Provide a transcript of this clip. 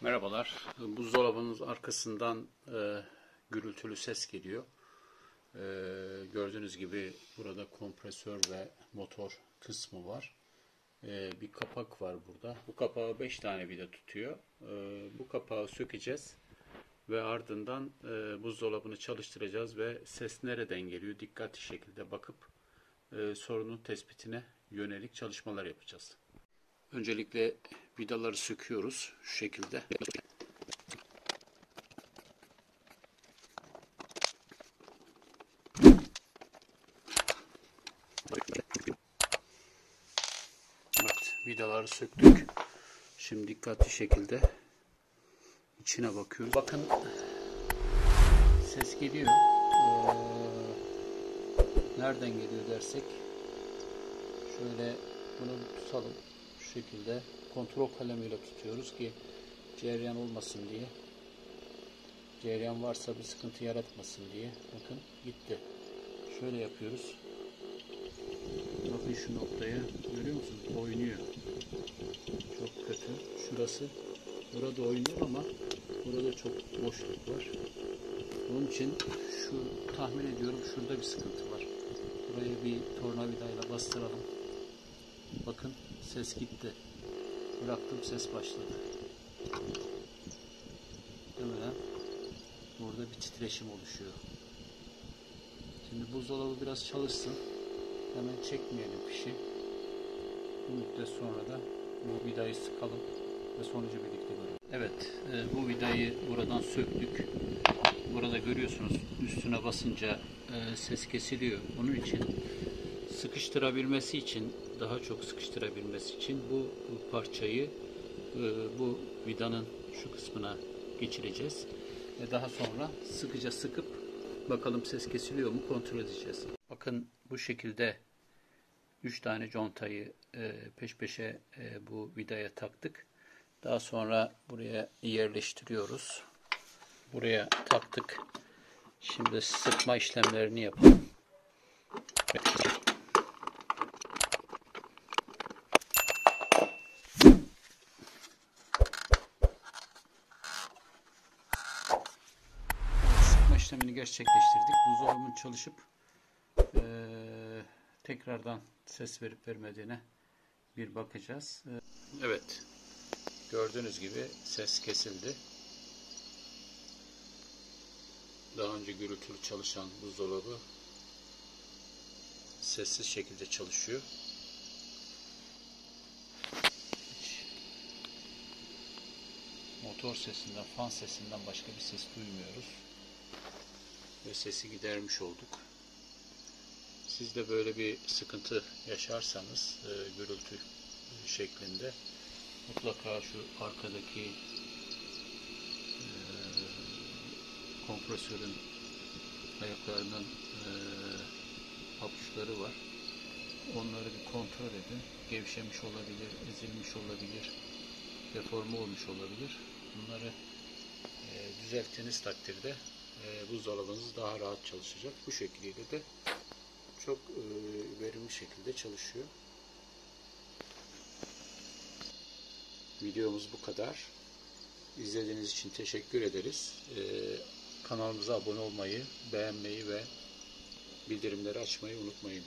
Merhabalar. Buzdolabının arkasından gürültülü ses geliyor. Gördüğünüz gibi burada kompresör ve motor kısmı var. Bir kapak var burada. Bu kapağı 5 tane vida tutuyor. Bu kapağı sökeceğiz ve ardından buzdolabını çalıştıracağız ve ses nereden geliyor dikkatli şekilde bakıp sorunun tespitine yönelik çalışmalar yapacağız. Öncelikle vidaları söküyoruz şu şekilde. Evet, vidaları söktük. Şimdi dikkatli şekilde içine bakıyoruz. Bakın ses geliyor. Nereden geliyor dersek şöyle bunu tutalım. Şu şekilde kontrol kalemiyle tutuyoruz ki cereyan olmasın diye. Cereyan varsa bir sıkıntı yaratmasın diye. Bakın gitti. Şöyle yapıyoruz. Bakın şu noktaya görüyor musunuz? Oynuyor. Çok kötü. Şurası. Burada oynuyor ama burada çok boşluk var. Onun için şu tahmin ediyorum şurada bir sıkıntı var. Buraya bir tornavidayla bastıralım. Bakın ses gitti. Bıraktım ses başladı. Muhtemelen burada bir titreşim oluşuyor. Şimdi buzdolabı biraz çalışsın. Hemen çekmeyelim fişi. Bir müddet sonra da bu vidayı sıkalım ve sonucu birlikte görelim. Evet, bu vidayı buradan söktük. Burada görüyorsunuz üstüne basınca ses kesiliyor. Onun için sıkıştırabilmesi için, daha çok sıkıştırabilmesi için bu parçayı bu vidanın şu kısmına geçireceğiz. Ve daha sonra sıkıca sıkıp bakalım ses kesiliyor mu kontrol edeceğiz. Bakın bu şekilde 3 tane contayı peş peşe bu vidaya taktık. Daha sonra buraya yerleştiriyoruz. Buraya taktık. Şimdi sıkma işlemlerini yapalım. Sıkma işlemini gerçekleştirdik. Buzdolabının çalışıp tekrardan ses verip vermediğine bir bakacağız. Evet. Gördüğünüz gibi ses kesildi. Daha önce gürültülü çalışan buzdolabı sessiz şekilde çalışıyor. Hiç motor sesinden, fan sesinden başka bir ses duymuyoruz. Ve sesi gidermiş olduk. Siz de böyle bir sıkıntı yaşarsanız gürültü şeklinde mutlaka şu arkadaki kompresörün ayaklarının papuçları var. Onları bir kontrol edin. Gevşemiş olabilir, ezilmiş olabilir, deforme olmuş olabilir. Bunları düzelttiğiniz takdirde buzdolabınız daha rahat çalışacak. Bu şekilde de çok verimli şekilde çalışıyor. Videomuz bu kadar. İzlediğiniz için teşekkür ederiz. Kanalımıza abone olmayı, beğenmeyi ve bildirimleri açmayı unutmayın.